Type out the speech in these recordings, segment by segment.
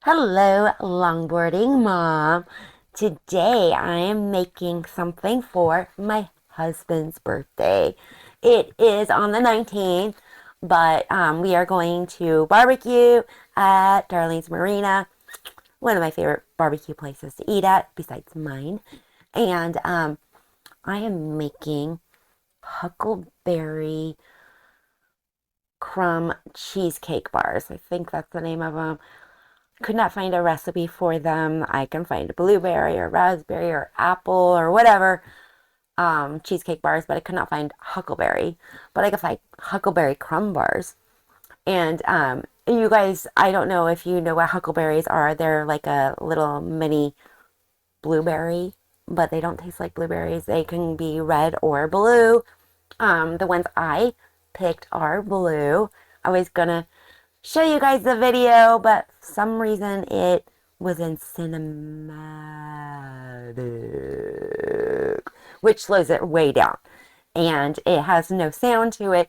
Hello, longboarding mom. Today I am making something for my husband's birthday. It is on the 19th, but we are going to barbecue at Darlene's Marina, one of my favorite barbecue places to eat at, besides mine. And I am making Huckleberry Crumb cheesecake bars. I think that's the name of them. Could not find a recipe for them. I can find blueberry or raspberry or apple or whatever cheesecake bars, but I could not find huckleberry. But I could find huckleberry crumb bars. And you guys, I don't know if you know what huckleberries are. They're like a little mini blueberry, but they don't taste like blueberries. They can be red or blue. The ones I picked are blue. I was gonna show you guys the video, but for some reason it was in cinematic, which slows it way down. And it has no sound to it,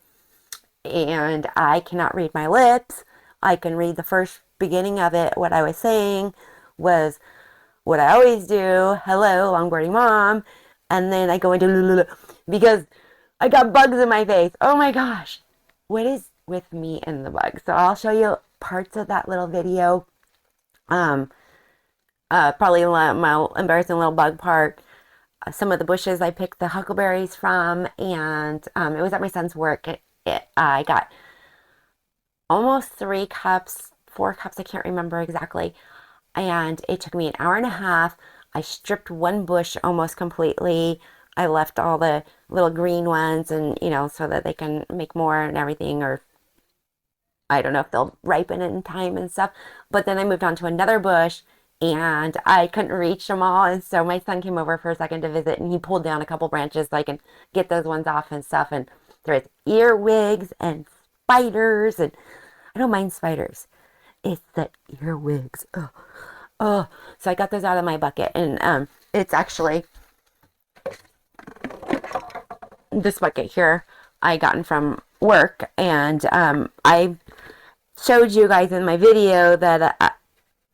and I cannot read my lips. I can read the first beginning of it. What I was saying was what I always do. Hello, longboarding mom. And then I go into because I got bugs in my face. Oh my gosh. What is with me and the bugs? So I'll show you parts of that little video. Um, Probably my embarrassing little bug part. Some of the bushes I picked the huckleberries from, and it was at my son's work. I got almost 3 cups, 4 cups, I can't remember exactly. And it took me an hour and a half. I stripped one bush almost completely. I left all the little green ones and, so that they can make more and everything, or I don't know if they'll ripen in time and stuff. But then I moved on to another bush and I couldn't reach them all. And so my son came over for a second to visit and he pulled down a couple branches so I can get those ones off and stuff. And there's earwigs and spiders, and I don't mind spiders. It's the earwigs. Oh, oh. So I got those out of my bucket, and it's actually this bucket here I gotten from work, and I showed you guys in my video that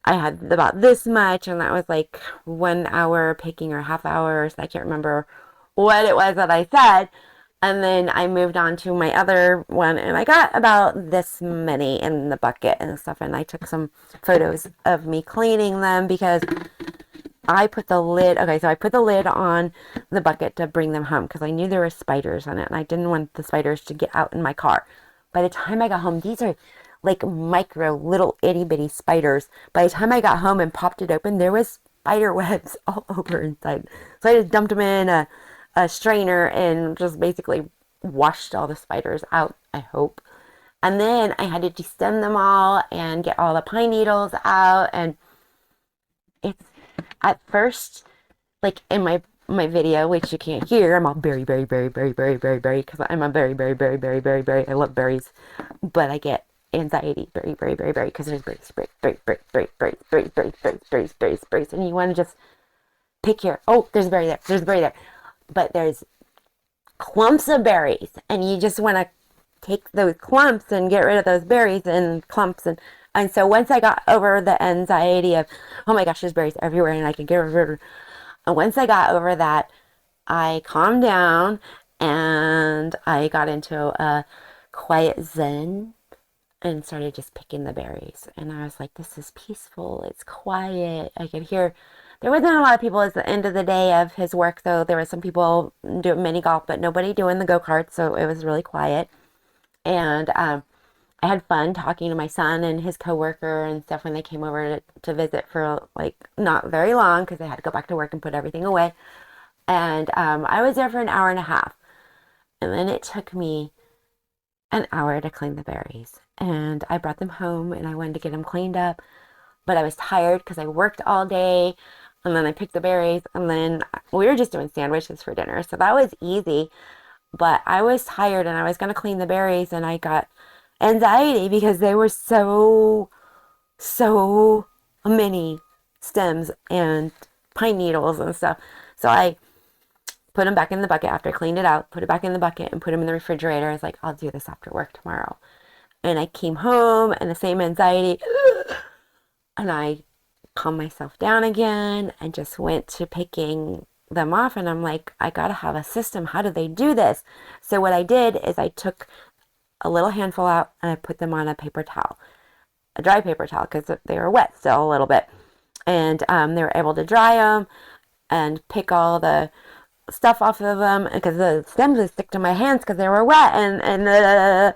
I had about this much, and that was like 1 hour picking or half hours. I can't remember what it was that I said. And then I moved on to my other one, and I got about this many in the bucket and stuff. And I took some photos of me cleaning them because I put the lid, okay, so I put the lid on the bucket to bring them home because I knew there were spiders on it and I didn't want the spiders to get out in my car. By the time I got home, these are like micro little itty bitty spiders. By the time I got home and popped it open, there was spider webs all over inside. So I just dumped them in a strainer and just basically washed all the spiders out, I hope. And then I had to destem them all and get all the pine needles out, and it's at first, like in my video, which you can't hear, I'm all berry, because I'm a berry. I love berries, but I get anxiety, berry, because there's berries, and you want to just pick here. Oh, there's a berry there. There's a berry there, but there's clumps of berries, and you just want to take those clumps and get rid of those berries and clumps. And so once I got over the anxiety of, oh my gosh, there's berries everywhere and I can get rid of it. And once I got over that, I calmed down and I got into a quiet zen and started just picking the berries. And I was like, this is peaceful. It's quiet. I could hear. There wasn't a lot of people at the end of the day of his work, though. There were some people doing mini golf, but nobody doing the go-karts, so it was really quiet. And I had fun talking to my son and his coworker and stuff when they came over to visit for like not very long because they had to go back to work and put everything away. And I was there for an hour and a half. And then it took me an hour to clean the berries. And I brought them home and I wanted to get them cleaned up. But I was tired because I worked all day. And then I picked the berries. And then we were just doing sandwiches for dinner. So that was easy. But I was tired and I was going to clean the berries. And I got anxiety because they were so many stems and pine needles and stuff. So I put them back in the bucket after I cleaned it out, put it back in the bucket and put them in the refrigerator. I was like, I'll do this after work tomorrow. And I came home and the same anxiety. And I calmed myself down again and just went to picking them off. And I'm like, I gotta have a system. How do they do this? So what I did is I took a little handful out and I put them on a paper towel, a dry paper towel, because they were wet still a little bit. And they were able to dry them and pick all the stuff off of them because the stems would stick to my hands because they were wet, and I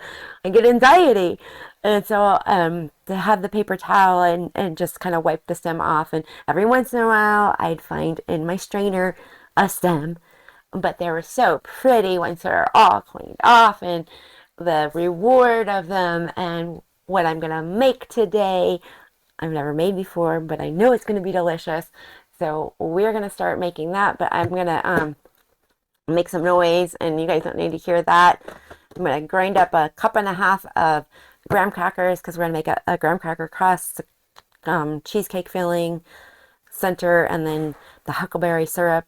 get anxiety. And so to have the paper towel and just kind of wipe the stem off. And every once in a while, I'd find in my strainer a stem, but they were so pretty once they're all cleaned off. And the reward of them and what I'm going to make today, I've never made before, but I know it's going to be delicious. So we're going to start making that, but I'm going to make some noise, and you guys don't need to hear that. I'm going to grind up a cup and a half of graham crackers because we're going to make a graham cracker crust, cheesecake filling, center, and then the huckleberry syrup.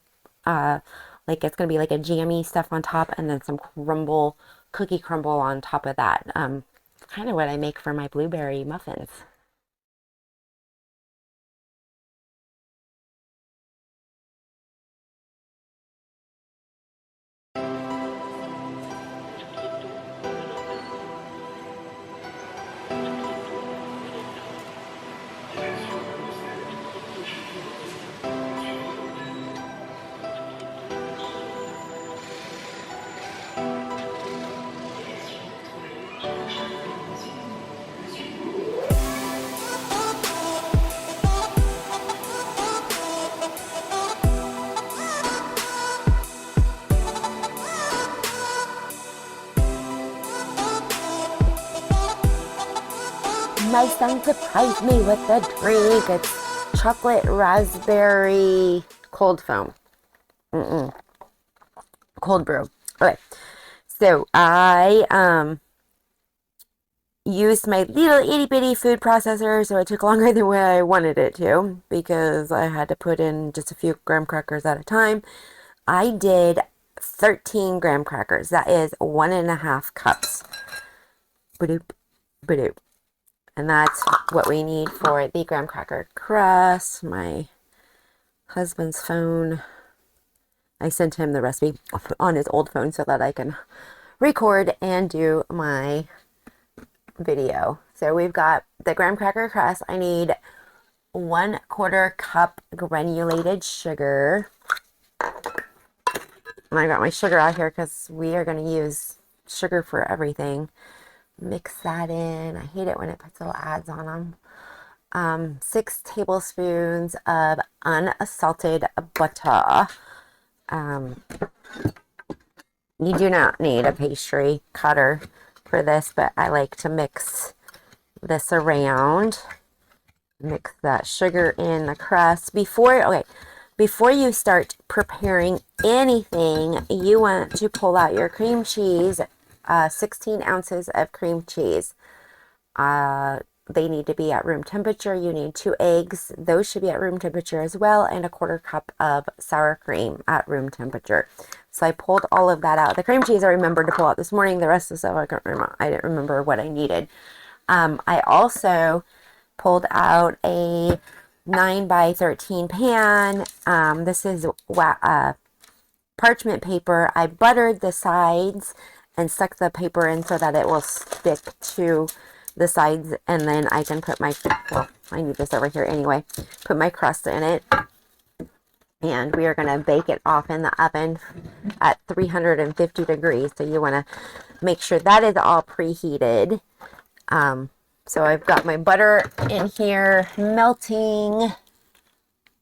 Like it's going to be like a jammy stuff on top, and then some crumble, cookie crumble on top of that. Kind of what I make for my blueberry muffins. My son surprised me with a drink. It's chocolate raspberry cold foam. Cold brew. Okay. So I used my little itty bitty food processor, so it took longer than what I wanted it to because I had to put in just a few graham crackers at a time. I did 13 graham crackers. That is 1.5 cups. Badoop, badoop. And that's what we need for the graham cracker crust. My husband's phone, I sent him the recipe on his old phone so that I can record and do my video. So we've got the graham cracker crust. I need 1/4 cup granulated sugar. And I got my sugar out here because we are going to use sugar for everything. Mix that in. I hate it when it puts little ads on them. 6 tablespoons of unsalted butter. You do not need a pastry cutter for this, but I like to mix this around. Mix that sugar in the crust. Before you start preparing anything, you want to pull out your cream cheese, 16 ounces of cream cheese. They need to be at room temperature. You need 2 eggs. Those should be at room temperature as well, and a 1/4 cup of sour cream at room temperature. So I pulled all of that out. The cream cheese I remembered to pull out this morning. The rest of the stuff I can't remember. I didn't remember what I needed. I also pulled out a 9 by 13 pan. This is parchment paper. I buttered the sides and stuck the paper in so that it will stick to the sides, and then I can put my, well, I need this over here anyway, put my crust in it, and we are going to bake it off in the oven at 350 degrees, so you want to make sure that is all preheated. So I've got my butter in here melting.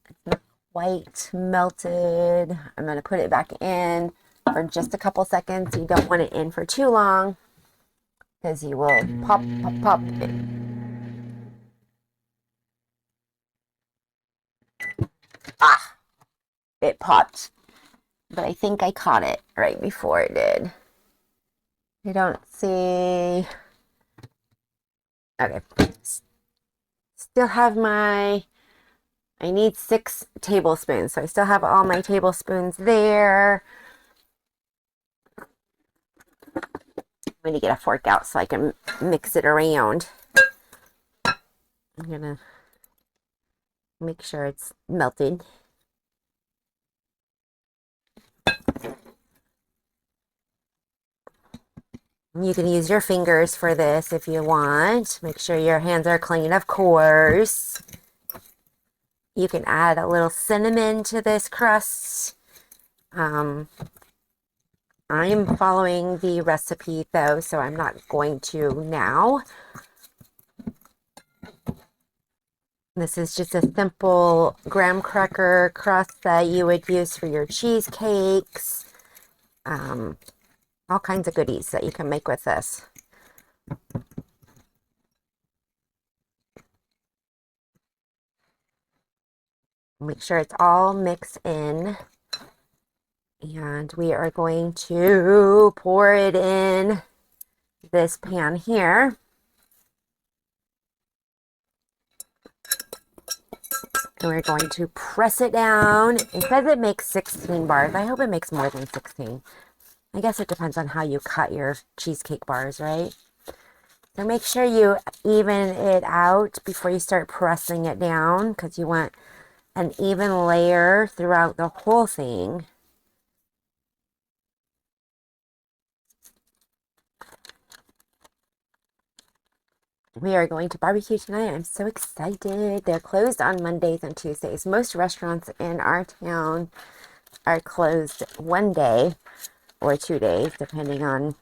It's not quite melted. I'm going to put it back in for just a couple seconds. You don't want it in for too long because you will pop it. It popped, but I think I caught it right before it did. I don't see. Okay. Still have my, I need 6 tablespoons, so I still have all my tablespoons there. I'm going to get a fork out so I can mix it around. I'm going to Make sure it's melted. You can use your fingers for this if you want. Make sure your hands are clean, of course. You can add a little cinnamon to this crust. I'm following the recipe though, so I'm not going to now. This is just a simple graham cracker crust that you would use for your cheesecakes. All kinds of goodies that you can make with this. Make sure it's all mixed in. And we are going to pour it in this pan here. And we're going to press it down. It says it makes 16 bars. I hope it makes more than 16. I guess it depends on how you cut your cheesecake bars, right? So make sure you even it out before you start pressing it down, because you want an even layer throughout the whole thing. We are going to barbecue tonight. I'm so excited. They're closed on Mondays and Tuesdays. Most restaurants in our town are closed one day or 2 days, depending on,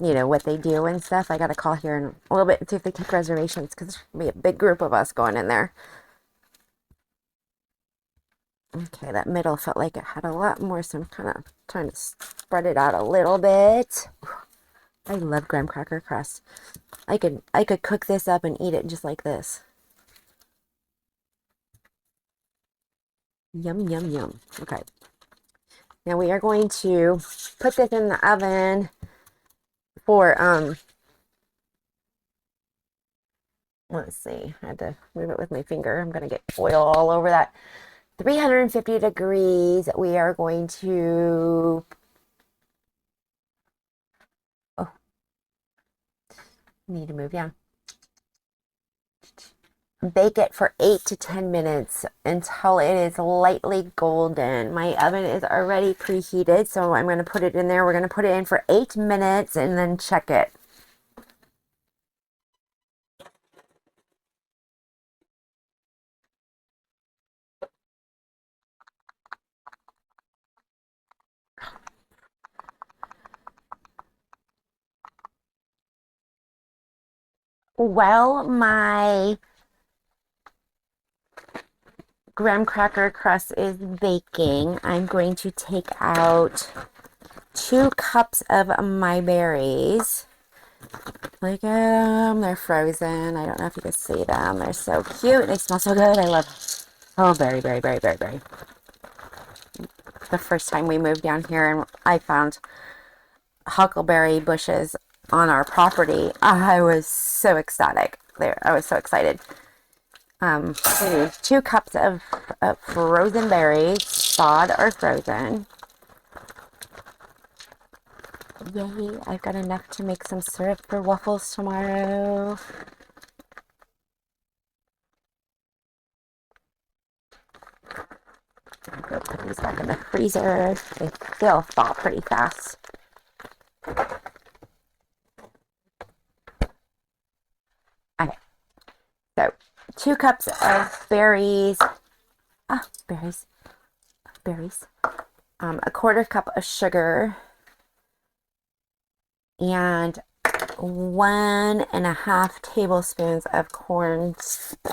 you know, what they do and stuff. I got to call here in a little bit and see if they take reservations, because there's going to be a big group of us going in there. Okay, that middle felt like it had a lot more, so I'm kind of trying to spread it out a little bit. I love graham cracker crust. I could cook this up and eat it just like this. Yum, yum, yum. Okay. Now we are going to put this in the oven for, let's see. I had to move it with my finger. I'm going to get oil all over that. 350 degrees. We are going to, oh, need to move, yeah. Bake it for 8 to 10 minutes until it is lightly golden. My oven is already preheated, so I'm going to put it in there. We're going to put it in for 8 minutes and then check it. While my graham cracker crust is baking, I'm going to take out 2 cups of my berries. Like they're frozen. I don't know if you can see them. They're so cute. They smell so good. I love, oh, berry. The first time we moved down here and I found huckleberry bushes on our property, I was so ecstatic. I was so excited. We need 2 cups of frozen berries, thawed or frozen. Yay, I've got enough to make some syrup for waffles tomorrow. I'll go put these back in the freezer. They'll thaw pretty fast. Okay, so 2 cups of berries. Berries. A 1/4 cup of sugar. And 1.5 tablespoons of cornstarch.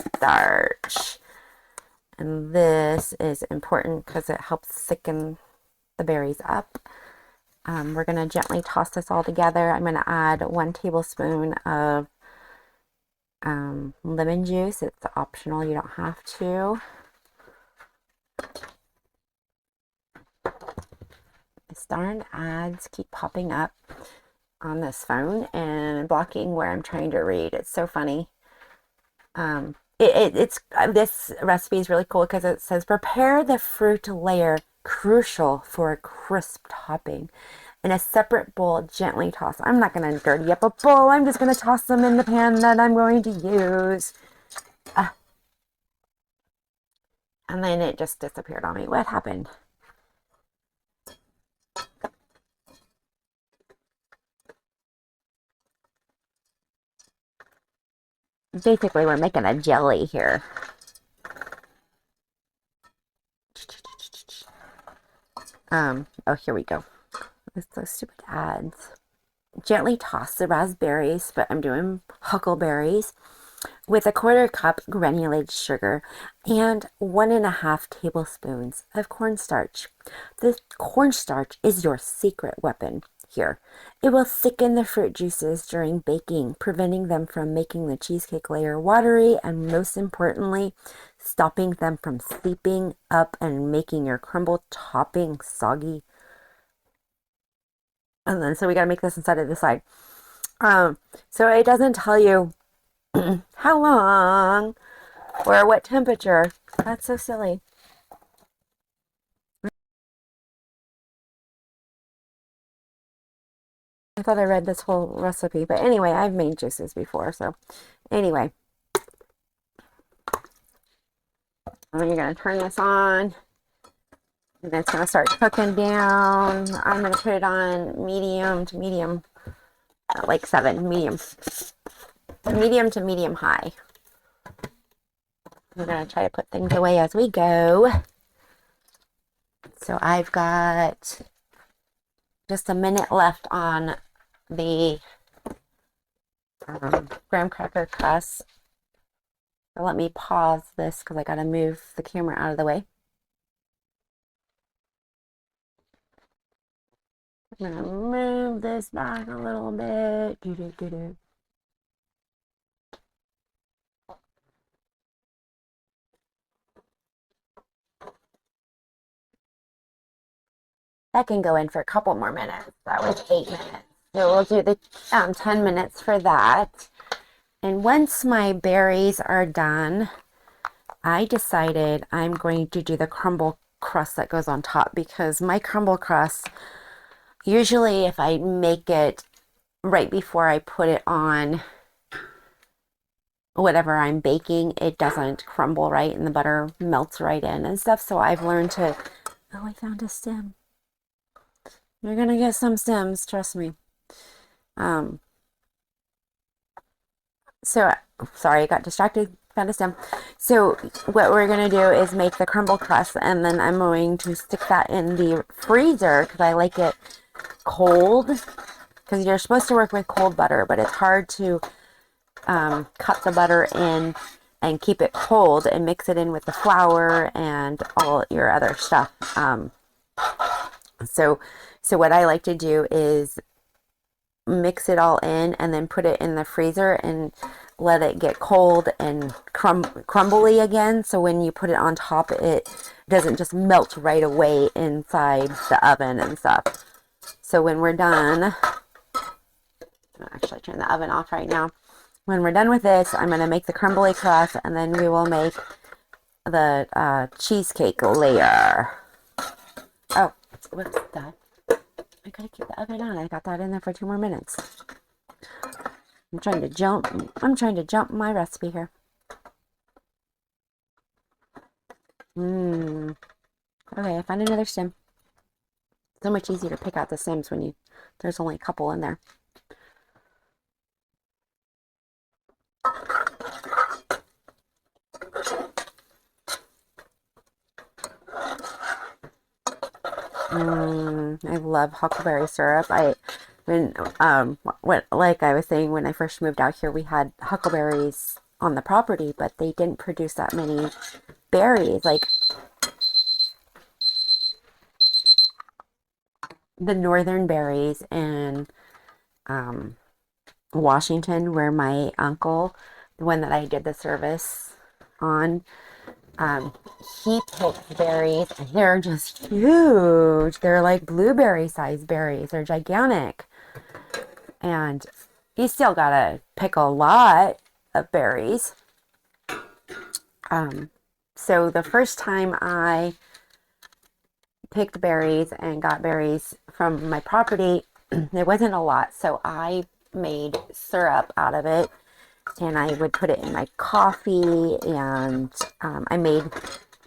And this is important because it helps thicken the berries up. We're going to gently toss this all together. I'm going to add 1 tablespoon of lemon juice. It's optional, you don't have to. These darn ads keep popping up on this phone and blocking where I'm trying to read. It's so funny. This recipe is really cool because it says prepare the fruit layer, crucial for a crisp topping. In a separate bowl, gently toss. I'm not going to dirty up a bowl. I'm just going to toss them in the pan that I'm going to use. And then it just disappeared on me. What happened? Basically, we're making a jelly here. Oh, here we go. It's those stupid ads. Gently toss the raspberries, but I'm doing huckleberries, with a 1/4 cup granulated sugar and 1½ tablespoons of cornstarch. The cornstarch is your secret weapon here. It will thicken the fruit juices during baking, preventing them from making the cheesecake layer watery, and most importantly, stopping them from seeping up and making your crumble topping soggy. And then, so we got to make this inside of the side. So it doesn't tell you how long or what temperature. That's so silly. I thought I read this whole recipe, but anyway, I've made juices before, so anyway. And then you're going to turn this on, and it's going to start cooking down. I'm going to put it on medium to medium, like 7, medium to medium high. I'm going to try to put things away as we go. So I've got just a minute left on the graham cracker crust. So let me pause this because I got to move the camera out of the way. I'm going to move this back a little bit. That can go in for a couple more minutes. That was 8 minutes. So we'll do the 10 minutes for that. And once my berries are done, I decided I'm going to do the crumble crust that goes on top, because my crumble crust, usually if I make it right before I put it on whatever I'm baking, it doesn't crumble right and the butter melts right in and stuff. So I've learned to, oh, I found a stem. You're gonna get some stems, trust me. So sorry, I got distracted, found a stem. So what we're gonna do is make the crumble crust, and then I'm going to stick that in the freezer because I like it cold, because you're supposed to work with cold butter, but it's hard to cut the butter in and keep it cold and mix it in with the flour and all your other stuff. So what I like to do is mix it all in and then put it in the freezer and let it get cold and crumbly again. So when you put it on top, it doesn't just melt right away inside the oven and stuff. So when we're done, I'll actually turn the oven off right now. When we're done with this, I'm going to make the crumbly crust, and then we will make the cheesecake layer. Oh, what's that? I gotta keep the oven on. I got that in there for 2 more minutes. I'm trying to jump my recipe here. Okay, I found another stem. So much easier to pick out the stems when there's only a couple in there. I love huckleberry syrup. Like I was saying, when I first moved out here, we had huckleberries on the property, but they didn't produce that many berries. Like the northern berries in Washington, where my uncle, the one that I did the service on, he picked berries, and they're just huge. They're like blueberry sized berries. They're gigantic. And you still gotta pick a lot of berries. So the first time I picked berries and got berries from my property, there wasn't a lot. So I made syrup out of it, and I would put it in my coffee, and I made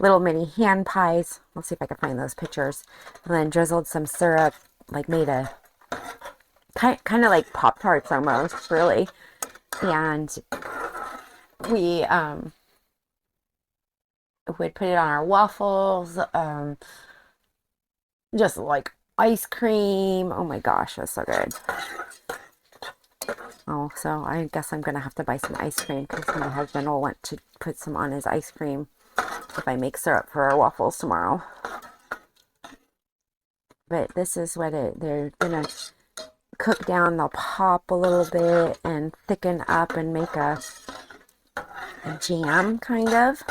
little mini hand pies. Let's see if I can find those pictures. And then drizzled some syrup, like made a kind of like Pop-Tarts almost, really. And we would put it on our waffles, just like ice cream. Oh my gosh, that's so good. Oh, so I guess I'm gonna have to buy some ice cream because my husband will want to put some on his ice cream if I make syrup for our waffles tomorrow. But this is what they're gonna cook down. They'll pop a little bit and thicken up and make a jam, kind of.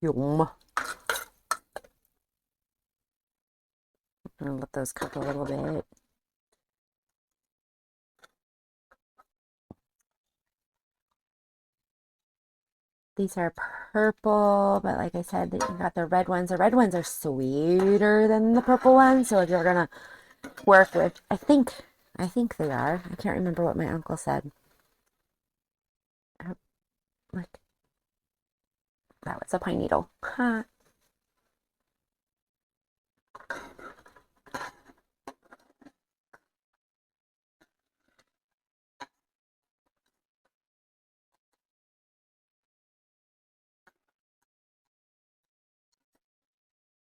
Yum. I'm gonna let those cook a little bit. These are purple, but like I said, you got the red ones. The red ones are sweeter than the purple ones. So if you're gonna work with, I think they are. I can't remember what my uncle said. Oh, look, that was a pine needle. Huh.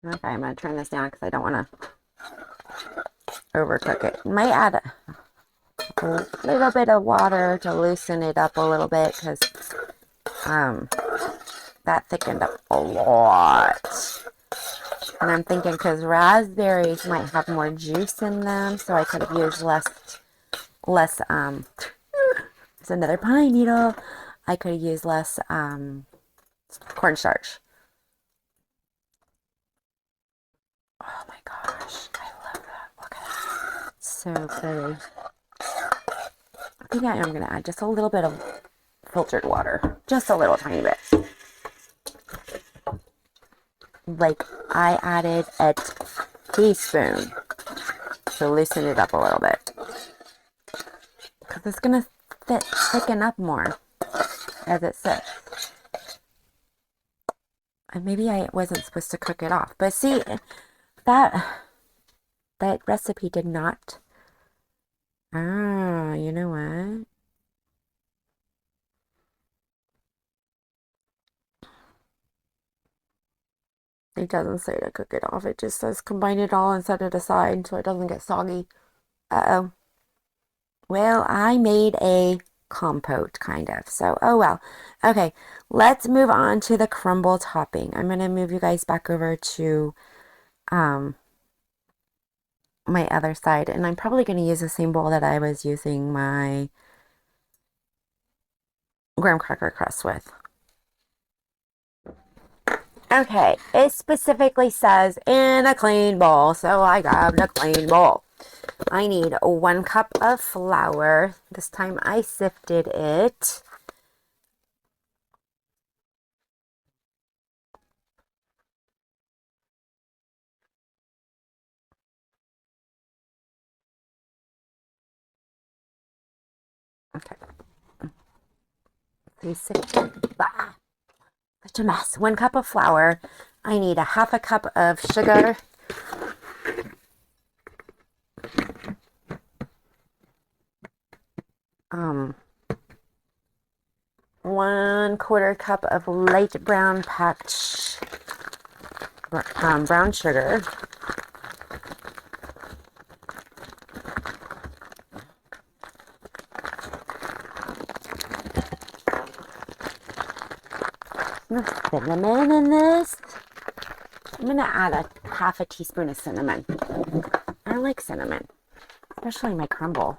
Okay, I'm gonna turn this down because I don't want to overcook it. Might add a little bit of water to loosen it up a little bit because that thickened up a lot. And I'm thinking because raspberries might have more juice in them, so I could have used less it's another pine needle. I could have used less cornstarch. Oh my gosh, I love that. Look at that. So good. I think I am going to add just a little bit of filtered water. Just a little tiny bit. Like I added a teaspoon to loosen it up a little bit. Because it's going to thicken up more as it sits. And maybe I wasn't supposed to cook it off. But see, that recipe did not. Ah, you know what? It doesn't say to cook it off. It just says combine it all and set it aside so it doesn't get soggy. Uh-oh. Well, I made a compote, kind of. So, oh well. Okay, let's move on to the crumble topping. I'm going to move you guys back over to my other side. And I'm probably going to use the same bowl that I was using my graham cracker crust with. Okay, it specifically says in a clean bowl, so I grabbed a clean bowl. I need 1 cup of flour. This time I sifted it. Okay. So you sifted. Such a mess. 1 cup of flour. I need a 1/2 cup of sugar. Um, 1/4 cup of light brown packed brown sugar. Cinnamon in this. I'm going to add a 1/2 teaspoon of cinnamon. I like cinnamon, especially my crumble.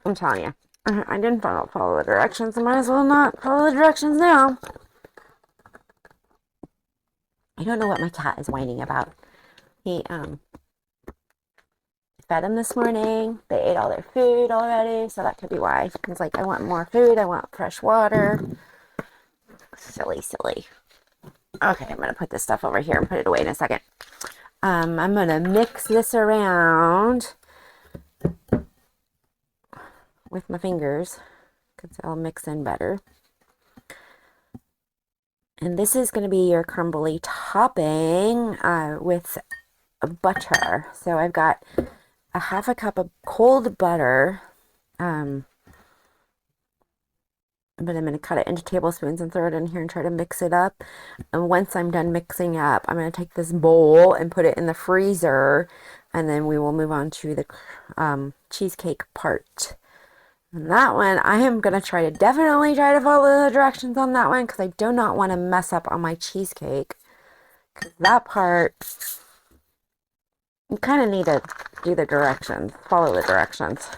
I'm telling you, I didn't follow the directions. I might as well not follow the directions now. I don't know what my cat is whining about. He fed him this morning. They ate all their food already, so that could be why. He's like, I want more food. I want fresh water. Silly, silly. Okay, I'm going to put this stuff over here and put it away in a second. I'm going to mix this around with my fingers. because it'll mix in better. And this is going to be your crumbly topping with butter. So I've got a half a cup of cold butter. Um, but I'm going to cut it into tablespoons and throw it in here and try to mix it up. And once I'm done mixing up, I'm going to take this bowl and put it in the freezer. And then we will move on to the cheesecake part. And that one, I am going to definitely try to follow the directions on that one because I do not want to mess up on my cheesecake. Because that part, you kind of need to do the directions, follow the directions.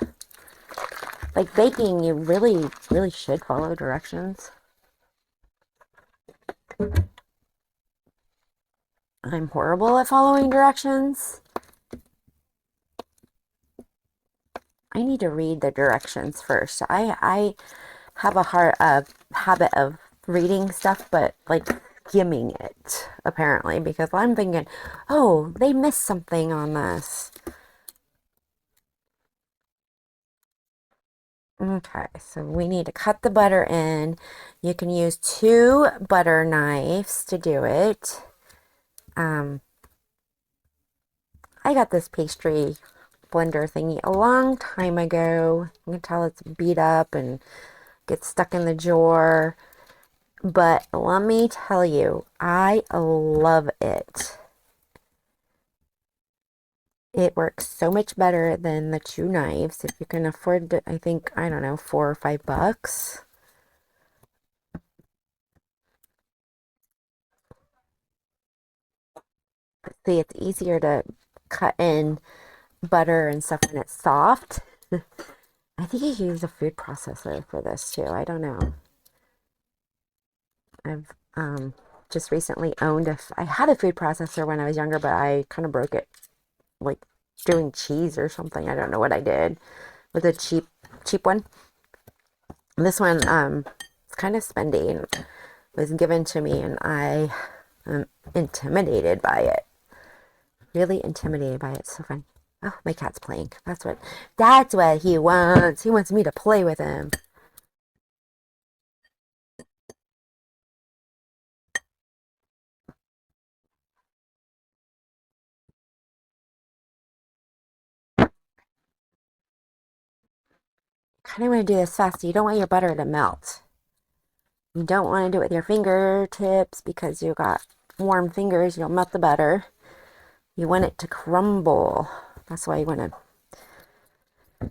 Like baking, you really, really should follow directions. I'm horrible at following directions. I need to read the directions first. I have a habit of reading stuff, but like skimming it, apparently, because I'm thinking, oh, they missed something on this. Okay, so we need to cut the butter in. You can use 2 butter knives to do it. I got this pastry blender thingy a long time ago. You can tell it's beat up and gets stuck in the drawer. But let me tell you, I love it. It works so much better than the 2 knives. If you can afford to, I think, I don't know, $4 or $5. See, it's easier to cut in butter and stuff when it's soft. I think you can use a food processor for this too. I don't know. I've just recently owned I had a food processor when I was younger, but I kind of broke it like doing cheese or something. I don't know what I did with a cheap one. This one it's kind of spendy and was given to me, and I am intimidated by it. Really intimidated by it. It's so fun. Oh, my cat's playing. That's what he wants. He wants me to play with him. Kind of want to do this fast. You don't want your butter to melt. You don't want to do it with your fingertips because you got warm fingers. You'll melt the butter. You want it to crumble. That's why you want to.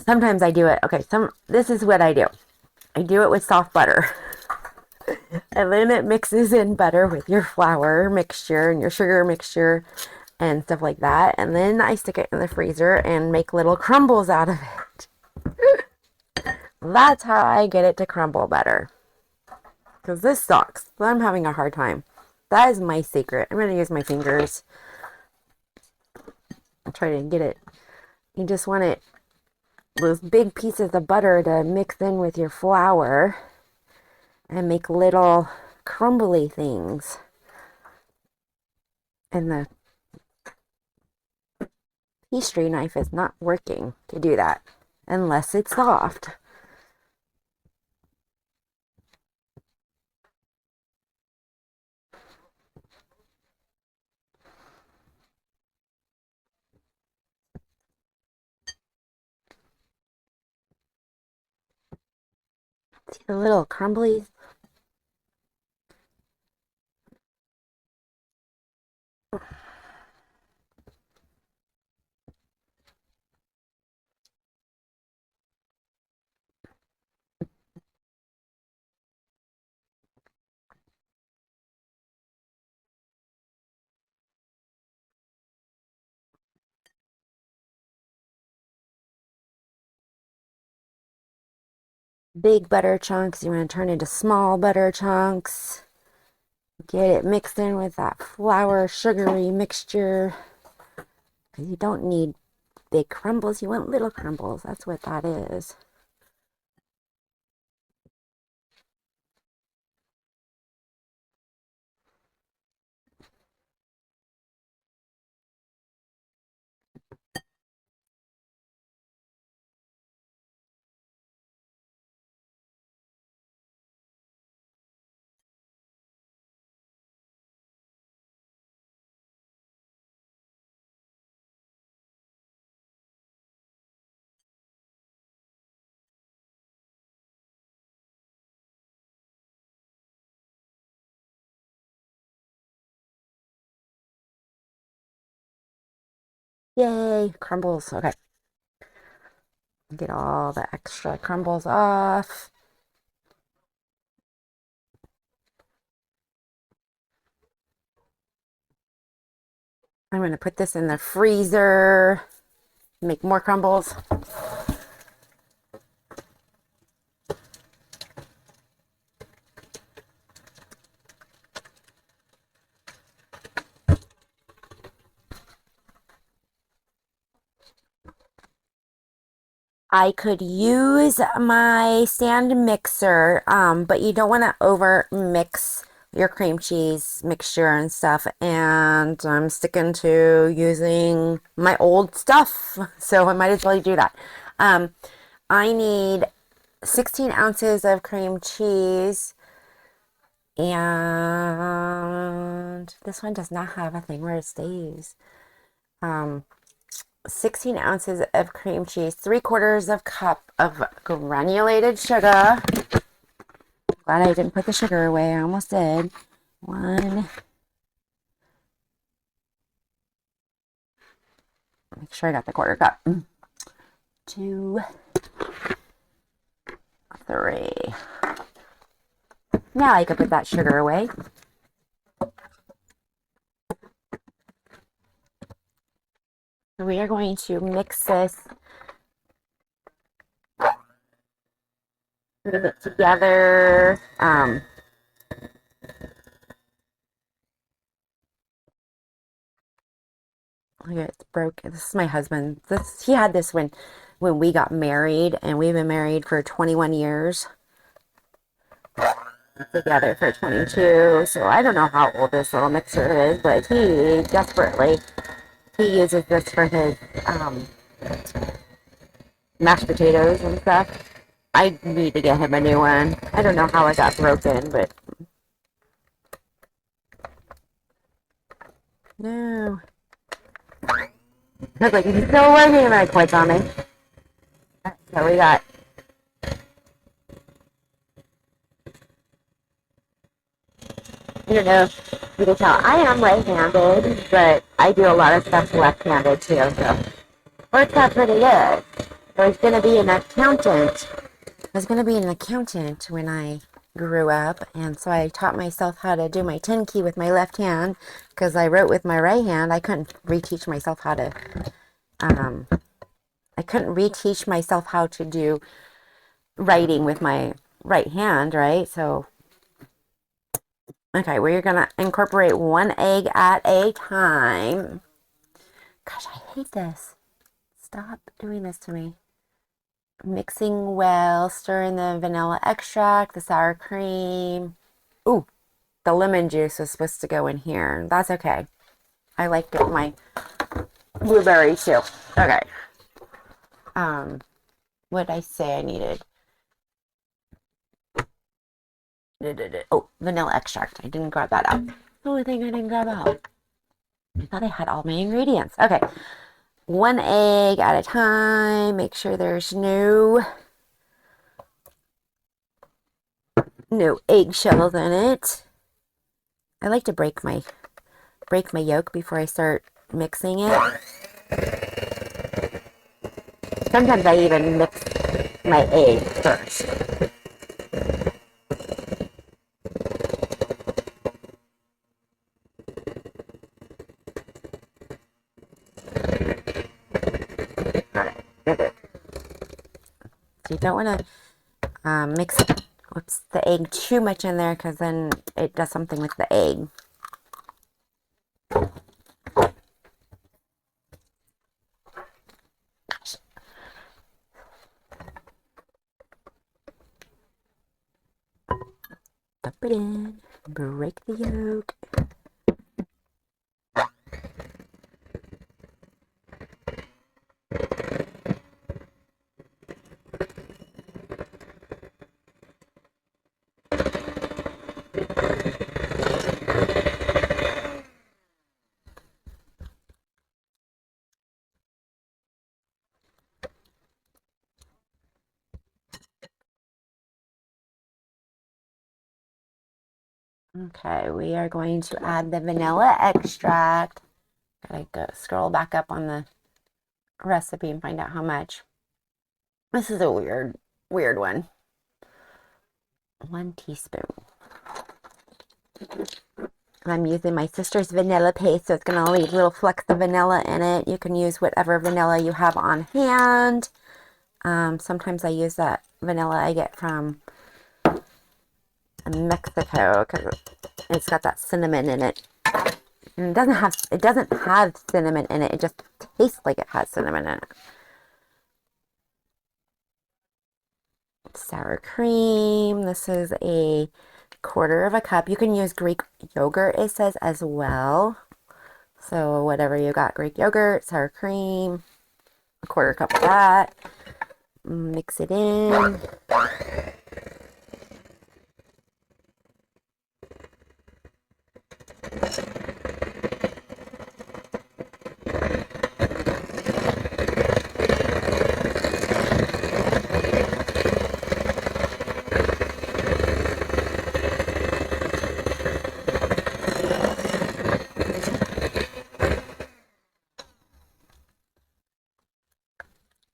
Sometimes I do it. Okay, this is what I do. I do it with soft butter. And then it mixes in better with your flour mixture and your sugar mixture and stuff like that. And then I stick it in the freezer and make little crumbles out of it. That's how I get it to crumble better. Because this sucks. I'm having a hard time. That is my secret. I'm going to use my fingers. I'll try to get it. You just want it, those big pieces of butter to mix in with your flour and make little crumbly things. And the pastry knife is not working to do that unless it's soft. See the little crumbly. Big butter chunks. You want to turn into small butter chunks. Get it mixed in with that flour sugary mixture. You don't need big crumbles. You want little crumbles. That's what that is. Yay, crumbles. Okay. Get all the extra crumbles off. I'm going to put this in the freezer, make more crumbles. I could use my stand mixer, but you don't want to over mix your cream cheese mixture and stuff. And I'm sticking to using my old stuff, so I might as well do that. I need 16 ounces of cream cheese, and this one does not have a thing where it stays. 16 ounces of cream cheese, 3/4 of cup of granulated sugar. Glad I didn't put the sugar away. I almost did. One. Make sure I got the 1/4 cup. 2, 3. Now I can put that sugar away. We are going to mix this together. Look at it's broken. This is my husband. He had this when we got married, and we've been married for 21 years. Together for 22. So I don't know how old this little mixer is, but he uses this for his mashed potatoes and stuff. I need to get him a new one. I don't know how it got broken, but no. I was like, "He's still working," and I quit on me. So we got I don't know if you can tell, I am right-handed, but I do a lot of stuff left-handed too, so works out pretty good. I was going to be an accountant. I was going to be an accountant when I grew up, and so I taught myself how to do my 10 key with my left hand, because I wrote with my right hand. I couldn't reteach myself how to do writing with my right hand, right? So okay, we're gonna incorporate 1 egg at a time. Gosh, I hate this. Stop doing this to me. Mixing well, stir in the vanilla extract, the sour cream. Ooh, the lemon juice is supposed to go in here. That's okay. I like it my blueberry too. Okay. What did I say I needed? Oh, vanilla extract. I didn't grab that out. The only thing I didn't grab out. I thought I had all my ingredients. Okay. 1 egg at a time. Make sure there's no eggshells in it. I like to break my yolk before I start mixing it. Sometimes I even mix my egg first. So you don't want to mix the egg too much in there, because then it does something with the egg. Dump it in, break the yolk. Okay, we are going to add the vanilla extract. Gotta go scroll back up on the recipe and find out how much. This is a weird one. 1 teaspoon. I'm using my sister's vanilla paste, so it's going to leave little flecks of vanilla in it. You can use whatever vanilla you have on hand. Sometimes I use that vanilla I get from Mexico because it's got that cinnamon in it. And it doesn't have cinnamon in it. It just tastes like it has cinnamon in it. Sour cream. This is a 1/4 cup. You can use Greek yogurt, it says, as well. So whatever you got, Greek yogurt, sour cream, 1/4 cup of that. Mix it in.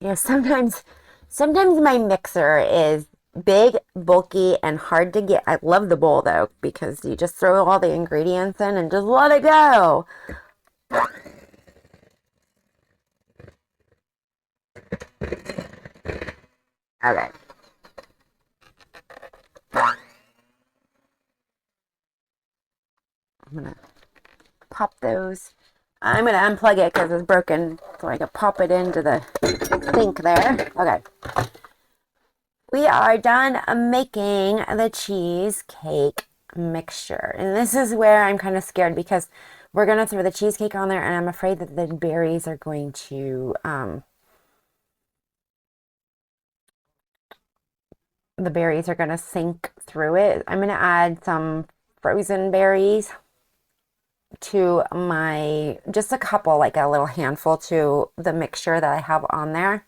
Yeah, sometimes my mixer is big, bulky, and hard to get. I love the bowl though, because you just throw all the ingredients in and just let it go. Okay. I'm gonna pop those. I'm gonna unplug it because it's broken, so I can pop it into the sink there. Okay. We are done making the cheesecake mixture. And this is where I'm kind of scared because we're going to throw the cheesecake on there and I'm afraid that the berries are going to, sink through it. I'm going to add some frozen berries to just a couple, like a little handful to the mixture that I have on there.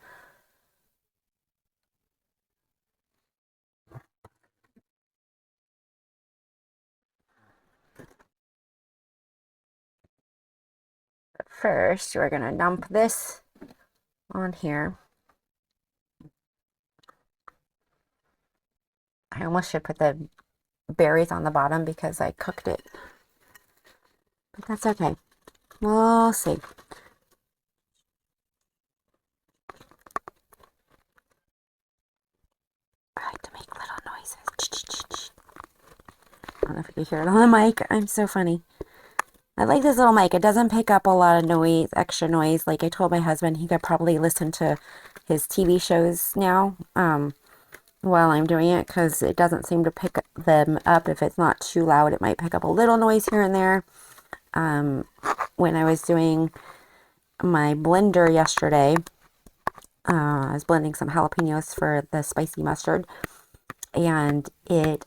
First, we're going to dump this on here. I almost should put the berries on the bottom because I cooked it. But that's okay. We'll see. I like to make little noises. I don't know if you can hear it on the mic. I'm so funny. I like this little mic. It doesn't pick up a lot of noise, extra noise. Like I told my husband, he could probably listen to his TV shows now while I'm doing it because it doesn't seem to pick them up. If it's not too loud, it might pick up a little noise here and there. When I was doing my blender yesterday, I was blending some jalapenos for the spicy mustard, and it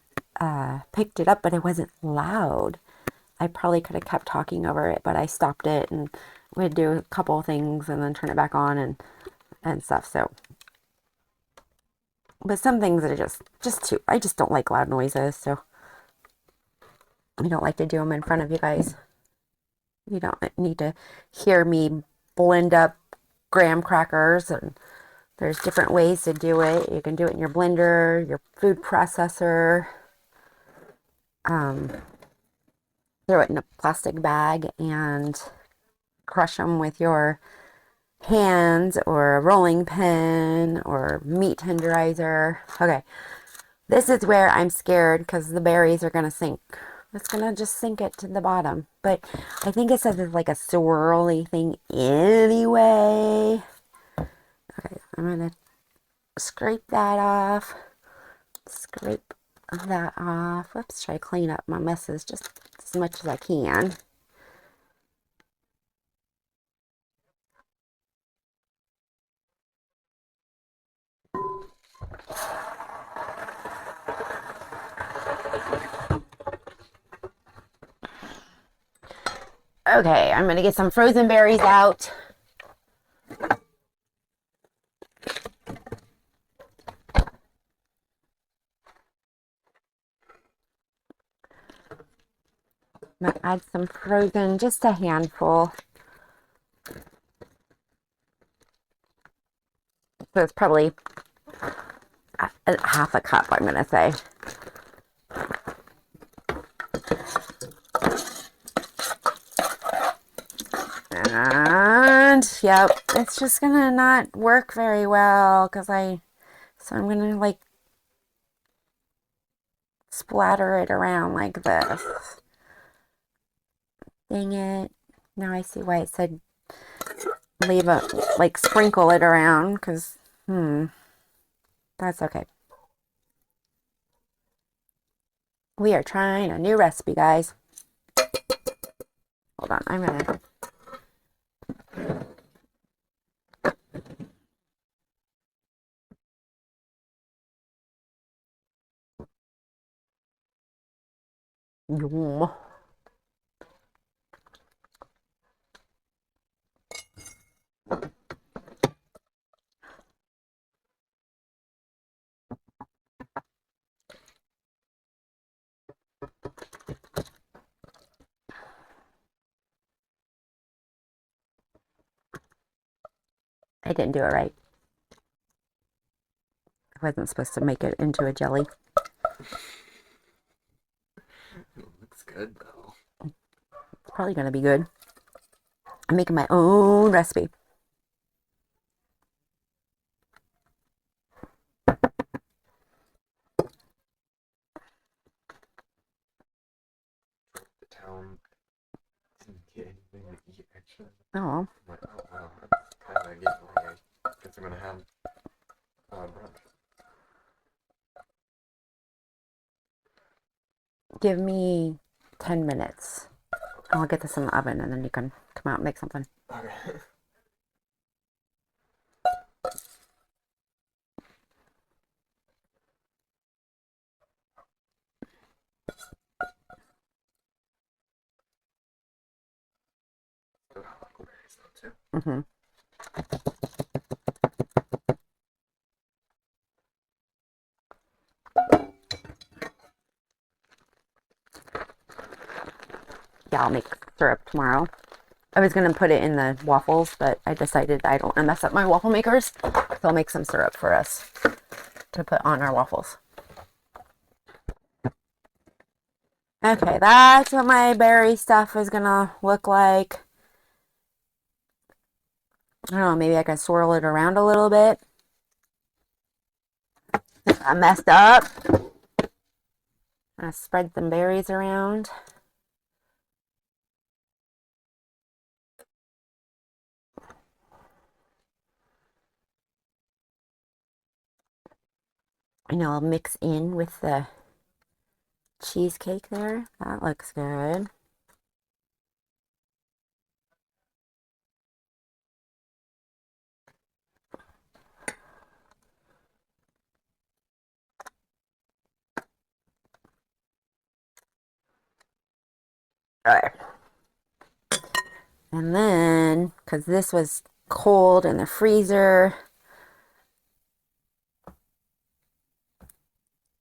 picked it up, but it wasn't loud. I probably could have kept talking over it, but I stopped it and we'd do a couple of things and then turn it back on and stuff. So, but some things are just too, I just don't like loud noises, so I don't like to do them in front of you guys. You don't need to hear me blend up graham crackers, and there's different ways to do it. You can do it in your blender, your food processor, throw it in a plastic bag and crush them with your hands or a rolling pin or meat tenderizer. Okay, this is where I'm scared because the berries are going to sink. It's going to just sink it to the bottom. But I think it says it's like a swirly thing anyway. Okay, I'm going to scrape that off. Scrape that off. Let's try to clean up my messes just as much as I can. Okay, I'm going to get some frozen berries out. I'm going to add some frozen, just a handful. So it's probably half a cup, I'm going to say. And, yep, it's just going to not work very well because so I'm going to like splatter it around like this. Dang it. Now I see why it said like sprinkle it around because, that's okay. We are trying a new recipe, guys. Hold on, I'm gonna. Yum. I didn't do it right. I wasn't supposed to make it into a jelly. It looks good though. It's probably gonna be good. I'm making my own recipe. The town didn't get anything to eat actually. Oh. I'm like, oh wow, that's kind of getting away. I guess I'm gonna have brunch. Give me 10 minutes. I'll get this in the oven and then you can come out and make something. Okay. Still got huckleberries though too. Mm-hmm. Yeah, I'll make syrup tomorrow. I was gonna put it in the waffles, but I decided I don't want to mess up my waffle makers. So I'll make some syrup for us to put on our waffles. Okay, that's what my berry stuff is gonna look like. I don't know, maybe I can swirl it around a little bit. If I messed up, I'm gonna spread some berries around. And I'll mix in with the cheesecake there. That looks good. All right. And then, because this was cold in the freezer,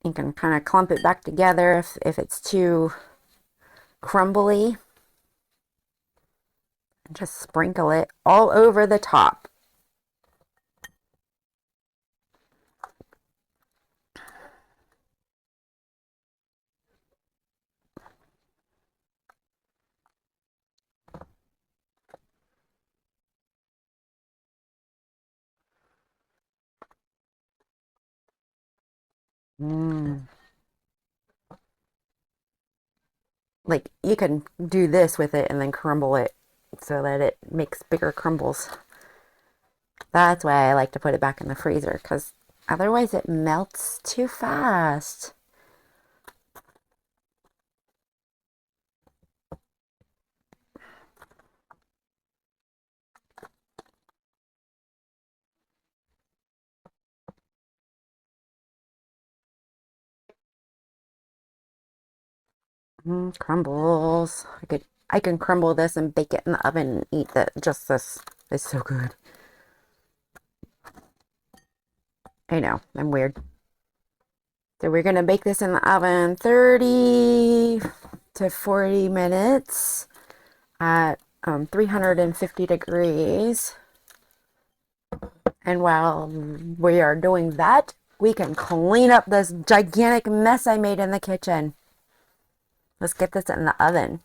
you can kind of clump it back together if it's too crumbly. And just sprinkle it all over the top. Like you can do this with it and then crumble it so that it makes bigger crumbles. That's why I like to put it back in the freezer because otherwise it melts too fast. Crumbles. I can crumble this and bake it in the oven and eat that. Just this. It's so good. I know, I'm weird. So we're gonna bake this in the oven 30 to 40 minutes at 350 degrees. And while we are doing that, we can clean up this gigantic mess I made in the kitchen. Let's get this in the oven.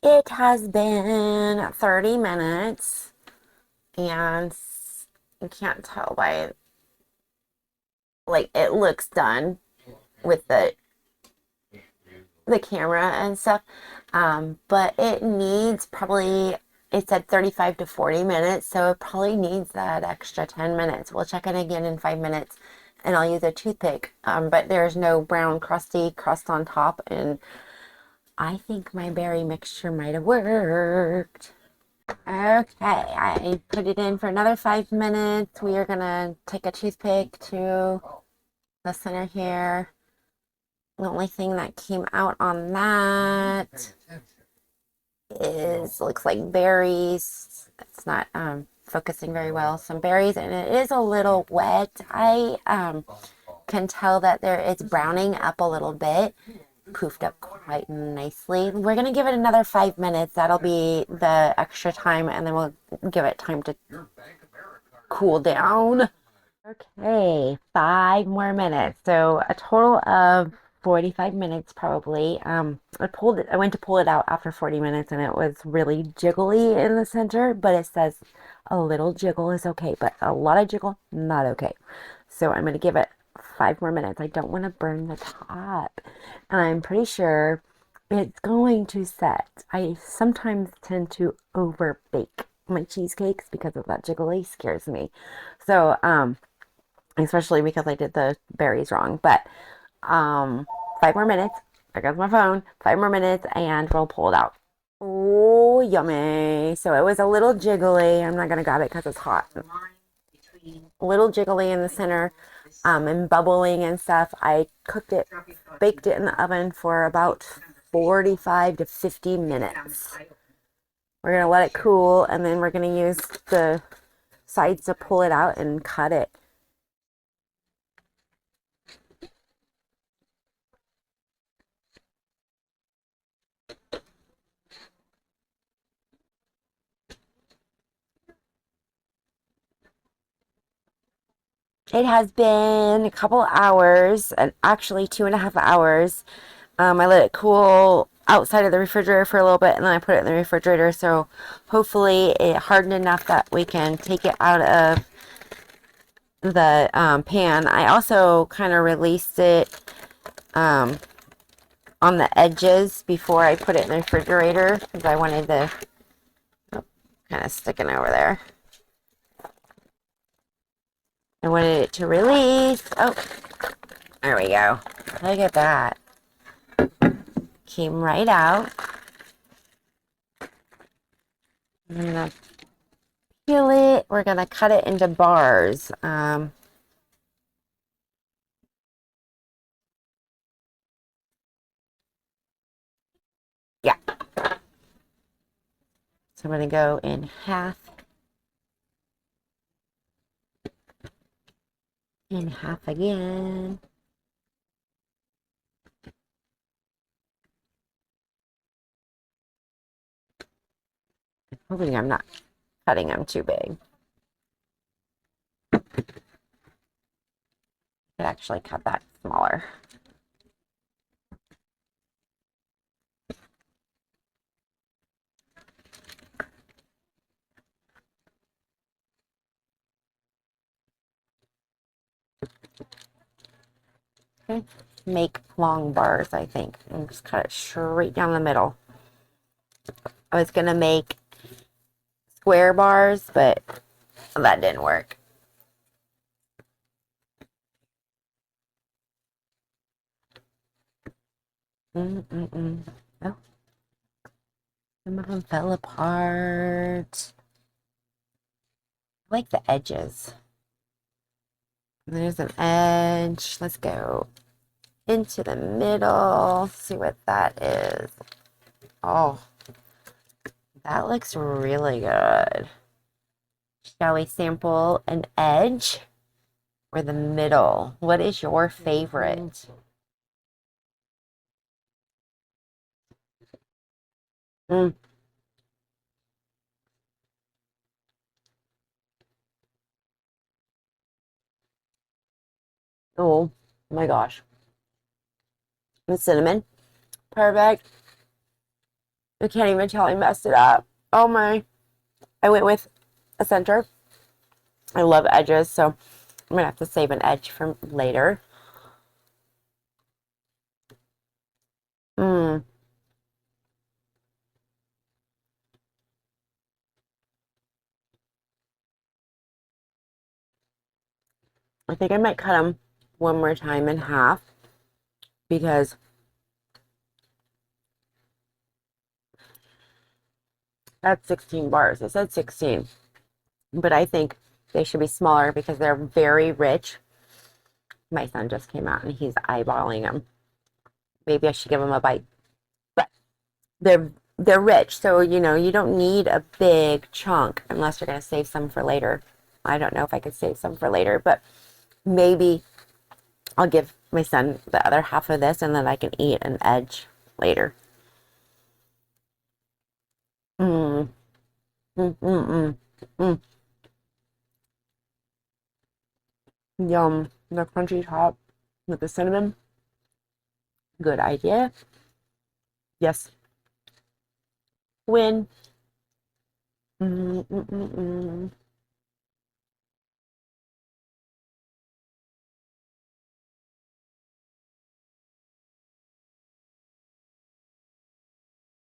It has been 30 minutes, and you can't tell by, like, it looks done with the camera and stuff. But it needs probably, it said 35 to 40 minutes, so it probably needs that extra 10 minutes. We'll check it again in 5 minutes, and I'll use a toothpick. But there's no brown crusty crust on top, and I think my berry mixture might have worked. Okay, I put it in for another 5 minutes. We are gonna take a toothpick to the center here. The only thing that came out on that is, looks like berries. It's not focusing very well. Some berries, and it is a little wet. I can tell that it's browning up a little bit. Poofed up quite nicely. We're gonna give it another 5 minutes. That'll be the extra time, and then we'll give it time to cool down. Okay, 5 more minutes. So a total of 45 minutes probably. I went to pull it out after 40 minutes, and it was really jiggly in the center, but it says a little jiggle is okay, but a lot of jiggle, not okay. So I'm gonna give it 5 more minutes. I don't want to burn the top. And I'm pretty sure it's going to set. I sometimes tend to over bake my cheesecakes because of that jiggly scares me. So, especially because I did the berries wrong. But 5 more minutes. There goes my phone. 5 more minutes, and we'll pull it out. Oh, yummy. So it was a little jiggly. I'm not going to grab it because it's hot. A little jiggly in the center, and bubbling and stuff. I baked it in the oven for about 45 to 50 minutes. We're going to let it cool, and then we're going to use the sides to pull it out and cut it. It has been a couple hours, and actually 2.5 hours. I let it cool outside of the refrigerator for a little bit, and then I put it in the refrigerator. So hopefully it hardened enough that we can take it out of the pan. I also kind of released it on the edges before I put it in the refrigerator because I wanted the, oh, kind of sticking over there. I wanted it to release. Oh, there we go. Look at that. Came right out. I'm gonna peel it. We're gonna cut it into bars. Yeah. So I'm gonna go in half. In half again. Hoping I'm not cutting them too big. I could actually cut that smaller. Okay. Make long bars, I think, and just cut it straight down the middle. I was gonna make square bars, but that didn't work. Oh, some of them fell apart. I like the edges. There's an edge. Let's go into the middle. See what that is. Oh, that looks really good. Shall we sample an edge or the middle? What is your favorite? Mm. Oh my gosh. The cinnamon. Perfect. I can't even tell I messed it up. Oh my. I went with a center. I love edges, so I'm gonna have to save an edge for later. Mm. I think I might cut them one more time in half because that's 16 bars. It said 16, but I think they should be smaller because they're very rich. My son just came out and he's eyeballing them. Maybe I should give him a bite. But they're rich, so you don't need a big chunk unless you're going to save some for later. I don't know if I could save some for later, but maybe I'll give my son the other half of this and then I can eat an edge later. Mm, mm, mm, mm, mm. Yum. The crunchy top with the cinnamon. Good idea. Yes. Win. Mm, mm, mm, mm.